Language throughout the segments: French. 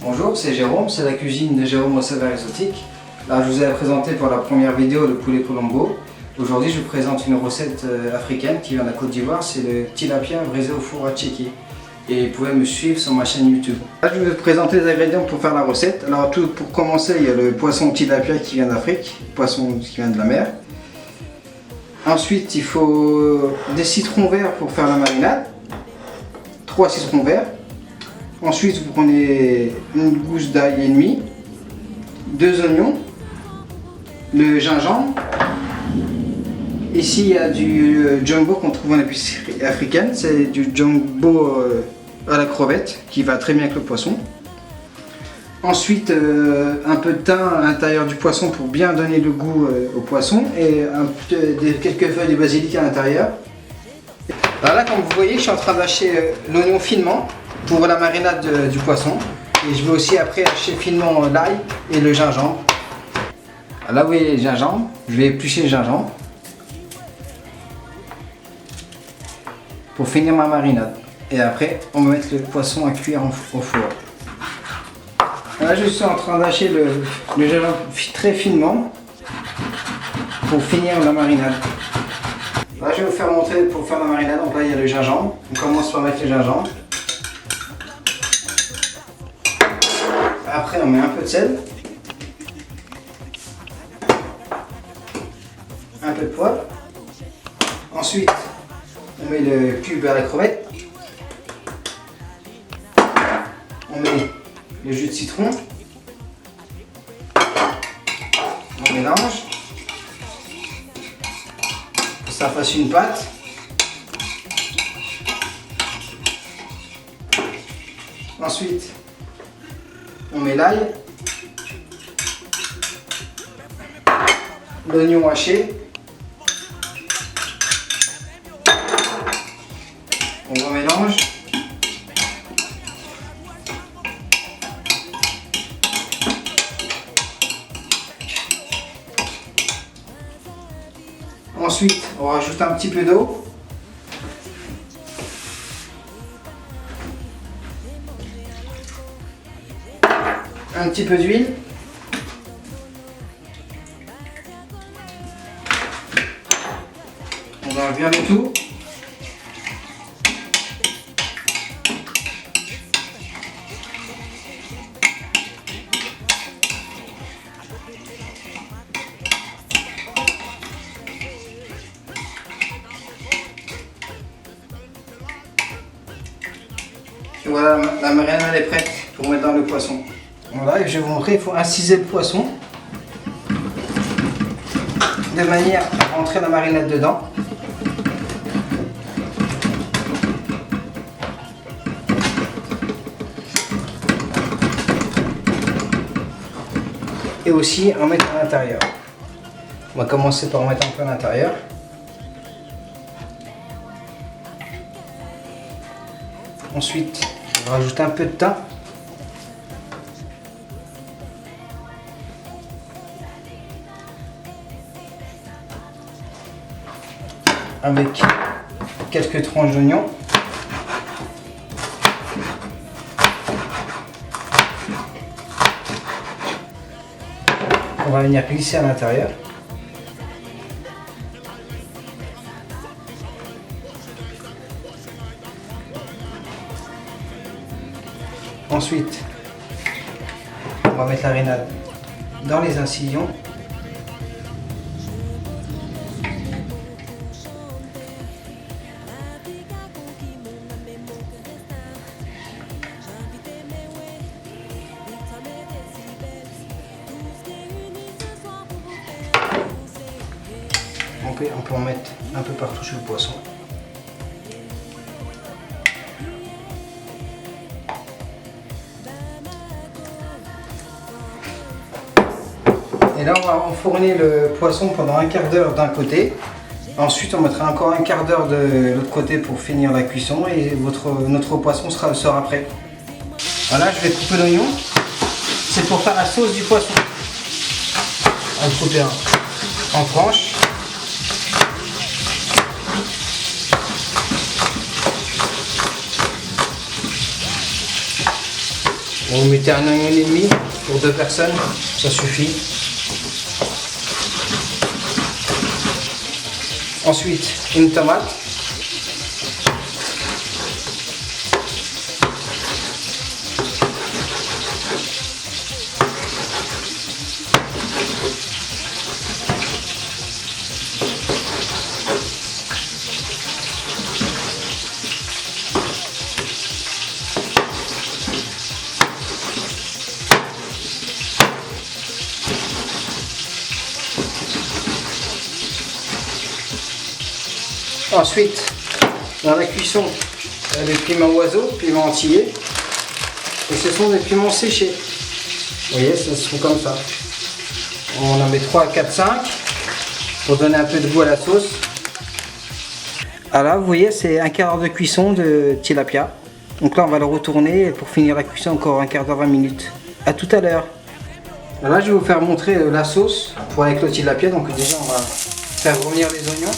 Bonjour, c'est Jérôme, c'est la cuisine de Jérôme au Saveur Exotique. Là, je vous ai présenté pour la première vidéo le poulet Colombo. Aujourd'hui, je vous présente une recette africaine qui vient de la Côte d'Ivoire, c'est le tilapia braisé au four à tchéké. Et vous pouvez me suivre sur ma chaîne YouTube. Là, je vais vous présenter les ingrédients pour faire la recette. Alors, pour commencer, il y a le poisson tilapia qui vient d'Afrique, poisson qui vient de la mer. Ensuite, il faut des citrons verts pour faire la marinade, 3 citrons verts. Ensuite, vous prenez une gousse d'ail et demi, 2 oignons, le gingembre. Ici, il y a du jumbo qu'on trouve en épicerie africaine. C'est du jumbo à la crevette qui va très bien avec le poisson. Ensuite, un peu de thym à l'intérieur du poisson pour bien donner le goût au poisson et quelques feuilles de basilic à l'intérieur. Là, comme vous voyez, je suis en train d'hacher l'oignon finement pour la marinade du poisson. Et je vais aussi après hacher finement l'ail et le gingembre. Là, vous voyez le gingembre, je vais éplucher le gingembre pour finir ma marinade. Et après, on va mettre le poisson à cuire au four. Là, je suis en train d'hacher le gingembre très finement pour finir la marinade. Là, je vais vous faire montrer pour faire la marinade. Donc là, il y a le gingembre. On commence par mettre le gingembre. Après, on met un peu de sel, un peu de poivre. Ensuite, on met le cube à la crevette. On met le jus de citron. On mélange. Que ça fasse une pâte. Ensuite, on met l'ail, l'oignon haché, on remélange, ensuite on rajoute un petit peu d'eau. Un petit peu d'huile. On va bien le tout. Et voilà, la marinade est prête pour mettre dans le poisson. Voilà, et je vais vous montrer, il faut inciser le poisson de manière à rentrer la marinade dedans. Et aussi en mettre à l'intérieur. On va commencer par en mettre un peu à l'intérieur. Ensuite, on va rajouter un peu de thym. Avec quelques tranches d'oignon. On va venir glisser à l'intérieur. Ensuite, on va mettre la marinade dans les incisions. On peut en mettre un peu partout sur le poisson. Et là, on va enfourner le poisson pendant un quart d'heure d'un côté Ensuite, on mettra encore un quart d'heure de l'autre côté pour finir la cuisson et notre poisson sera prêt. Voilà, je vais couper l'oignon. C'est pour faire la sauce du poisson. On va couper en tranches. Vous mettez un oignon et demi pour 2 personnes, ça suffit. Ensuite, une tomate. Ensuite, dans la cuisson, des piments oiseaux, piments entiers. Et ce sont des piments séchés. Vous voyez, ça se trouve comme ça. On en met 3, 4, 5 pour donner un peu de goût à la sauce. Alors, vous voyez, c'est un quart d'heure de cuisson de tilapia. Donc là, on va le retourner pour finir la cuisson encore un quart d'heure, 20 minutes. A tout à l'heure. Là, je vais vous faire montrer la sauce pour avec le tilapia. Donc déjà, on va faire revenir les oignons.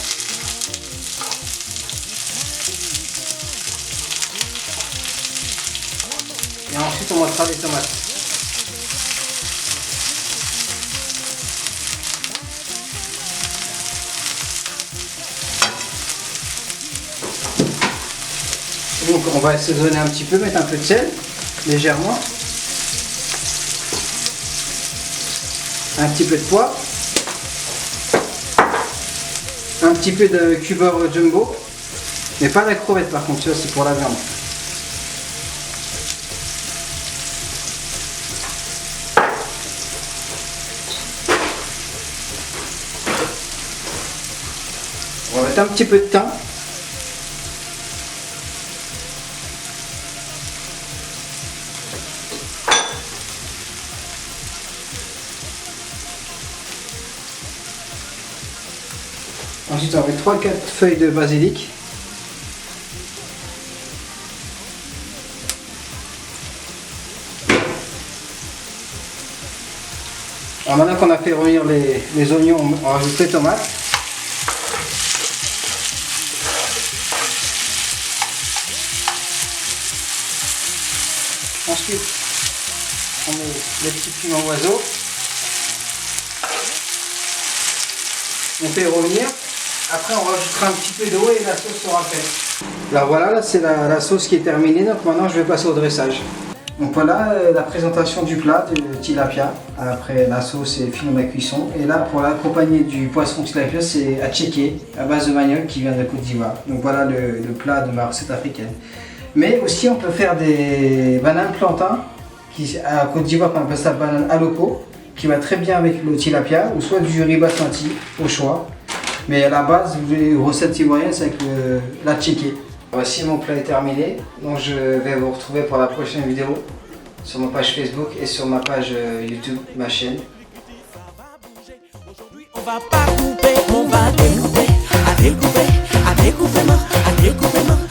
Et ensuite on mettra les tomates. Donc on va assaisonner un petit peu, mettre un peu de sel, légèrement. Un petit peu de poivre. Un petit peu de cubeur jumbo. Mais pas la crevette par contre, c'est pour la viande. On va mettre un petit peu de thym. Ensuite, on va mettre 3-4 feuilles de basilic. Alors maintenant qu'on a fait revenir les oignons, on rajoute les tomates. Ensuite, on met les petits piments oiseaux. On fait revenir. Après, on rajoutera un petit peu d'eau et la sauce sera faite. Alors voilà, là c'est la sauce qui est terminée. Donc maintenant, je vais passer au dressage. Donc voilà la présentation du plat de tilapia. Après, la sauce est finie la cuisson. Et là, pour l'accompagner du poisson tilapia, c'est attiéké à base de manioc qui vient de Côte d'Ivoire. Donc voilà le plat de ma recette africaine. Mais aussi, on peut faire des bananes plantains. À Côte d'Ivoire, on appelle ça banane aloko, qui va très bien avec le tilapia, ou soit du riz basmati, au choix. Mais à la base, les recettes ivoiriennes, c'est avec la tchéké. Voici mon plat est terminé, donc je vais vous retrouver pour la prochaine vidéo sur ma page Facebook et sur ma page YouTube, ma chaîne. On va pas couper, on va découper, à découper, à découper, à découper.